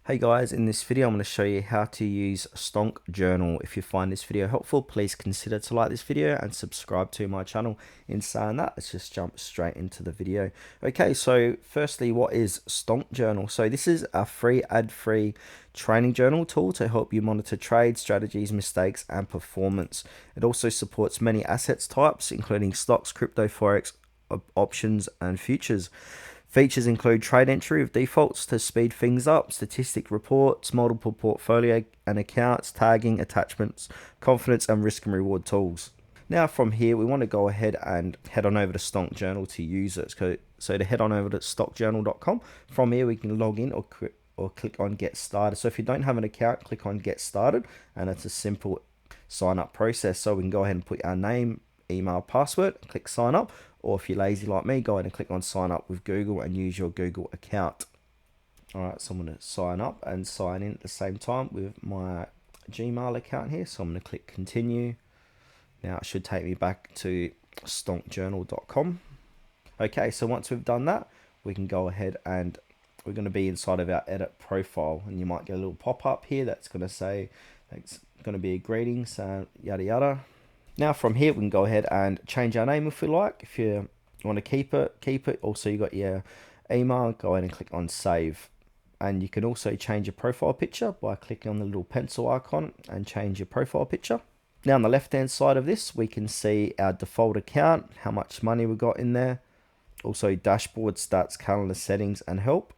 Hey guys, in this video I'm going to show you how to use Stonk Journal. If you find this video helpful, please consider to like this video and subscribe to my channel. In saying that, let's just jump straight into the video. Okay, so firstly, what is Stonk Journal? So this is a free ad-free training journal tool to help you monitor trades, strategies, mistakes, and performance. It also supports many assets types, including stocks, crypto, forex, options, and futures. Features include trade entry of defaults to speed things up, statistic reports, multiple portfolio and accounts, tagging, attachments, confidence and risk and reward tools. Now from here, we want to go ahead and head on over to Stonk Journal to use it. So to head on over to stockjournal.com, from here we can log in or click on Get Started. So if you don't have an account, click on Get Started, and it's a simple sign up process. So we can go ahead and put our name, email, password, click sign up, or if you're lazy like me, go ahead and click on sign up with Google and use your Google account. Alright, so I'm going to sign up and sign in at the same time with my Gmail account here. So I'm going to click continue. Now it should take me back to stonkjournal.com. Okay, so once we've done that, we can go ahead and we're going to be inside of our edit profile, and you might get a little pop-up here that's going to say it's going to be a greetings, yada yada. Now from here we can go ahead and change our name if we like. If you want to keep it. Also you got your email, go ahead and click on save. And you can also change your profile picture by clicking on the little pencil icon and change your profile picture. Now on the left hand side of this we can see our default account, how much money we got in there. Also dashboard, stats, calendar settings and help.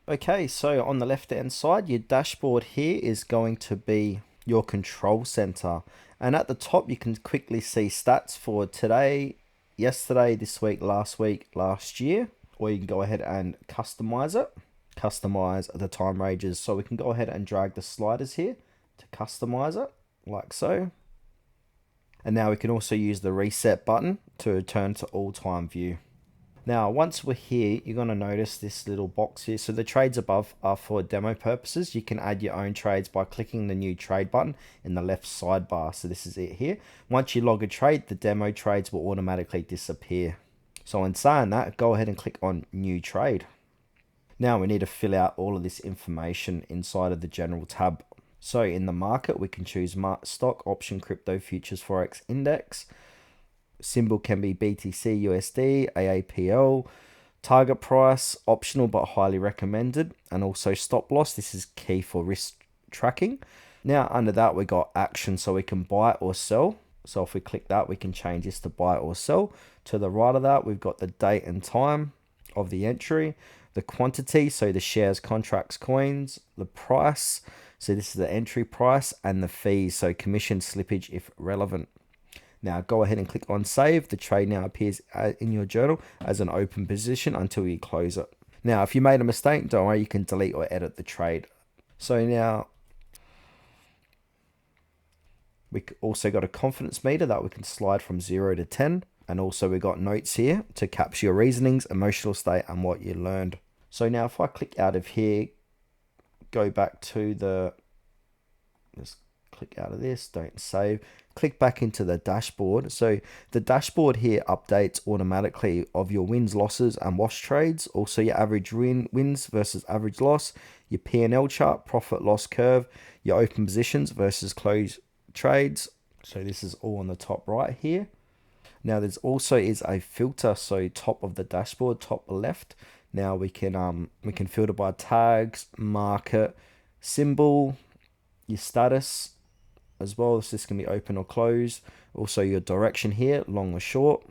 Okay, so on the left hand side, your dashboard here is going to be your control center. And at the top, you can quickly see stats for today, yesterday, this week, last year. Or you can go ahead and customize it. Customize the time ranges. So we can go ahead and drag the sliders here to customize it, like so. And now we can also use the reset button to return to all-time view. Now, once we're here, you're going to notice this little box here. So the trades above are for demo purposes. You can add your own trades by clicking the new trade button in the left sidebar. So this is it here. Once you log a trade, the demo trades will automatically disappear. So in saying that, go ahead and click on new trade. Now we need to fill out all of this information inside of the general tab. So in the market, we can choose stock, option, crypto, futures, forex, index. Symbol can be BTC, USD, AAPL, target price, optional but highly recommended, and also stop loss. This is key for risk tracking. Now under that we got action, so we can buy or sell. So if we click that, we can change this to buy or sell. To the right of that, we've got the date and time of the entry, the quantity, so the shares, contracts, coins, the price, so this is the entry price, and the fees, so commission, slippage if relevant. Now go ahead and click on save. The trade now appears in your journal as an open position until you close it. Now if you made a mistake, don't worry, you can delete or edit the trade. So now we also got a confidence meter that we can slide from 0 to 10. And also we got notes here to capture your reasonings, emotional state, and what you learned. So now if I click out of here, go back to the, let's click out of this, don't save, click back into the dashboard. So the dashboard here updates automatically of your wins, losses, and wash trades. Also your average wins versus average loss, your P&L chart, profit loss curve, your open positions versus closed trades. So this is all on the top right here. Now there's also is a filter, so top of the dashboard, top left. Now we can filter by tags, market, symbol, your status as well. So this can be open or closed. Also your direction here, long or short.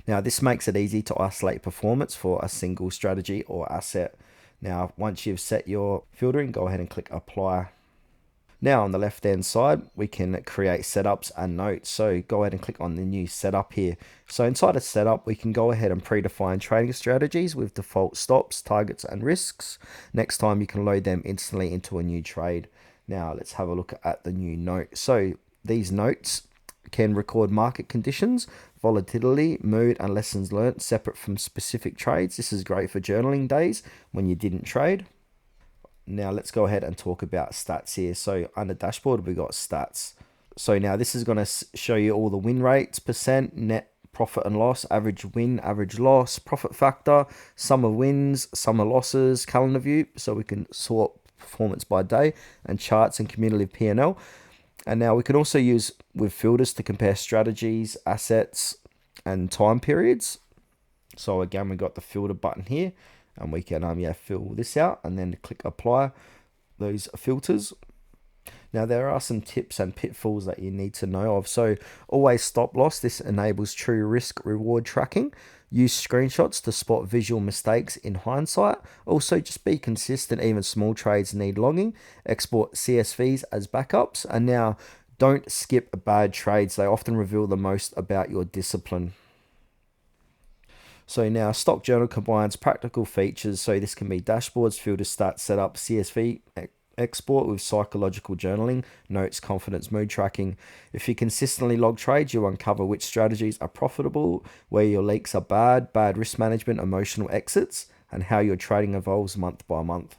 Now this makes it easy to isolate performance for a single strategy or asset. Now once you've set your filtering, go ahead and click apply. Now on the left hand side, we can create setups and notes. So go ahead and click on the new setup here. So inside of setup, we can go ahead and predefine trading strategies with default stops, targets, and risks. Next time you can load them instantly into a new trade. Now let's have a look at the new note. So these notes can record market conditions, volatility, mood, and lessons learned separate from specific trades. This is great for journaling days when you didn't trade. Now let's go ahead and talk about stats here. So under dashboard, we got stats. So now this is going to show you all the win rates, percent, net profit and loss, average win, average loss, profit factor, sum of wins, sum of losses, calendar view. So we can sort performance by day, and charts and cumulative P&L. And now we can also use with filters to compare strategies, assets, and time periods. So again, we got the filter button here, and we can fill this out and then click apply those filters. Now there are some tips and pitfalls that you need to know of. So always stop loss. This enables true risk reward tracking. Use screenshots to spot visual mistakes in hindsight. Also just be consistent. Even small trades need logging. Export CSVs as backups. And now don't skip bad trades. They often reveal the most about your discipline. So now Stock Journal combines practical features. So this can be dashboards, filter stats, setup, CSV export with psychological journaling, notes, confidence, mood tracking. If you consistently log trades, you'll uncover which strategies are profitable, where your leaks are bad risk management, emotional exits, and how your trading evolves month by month.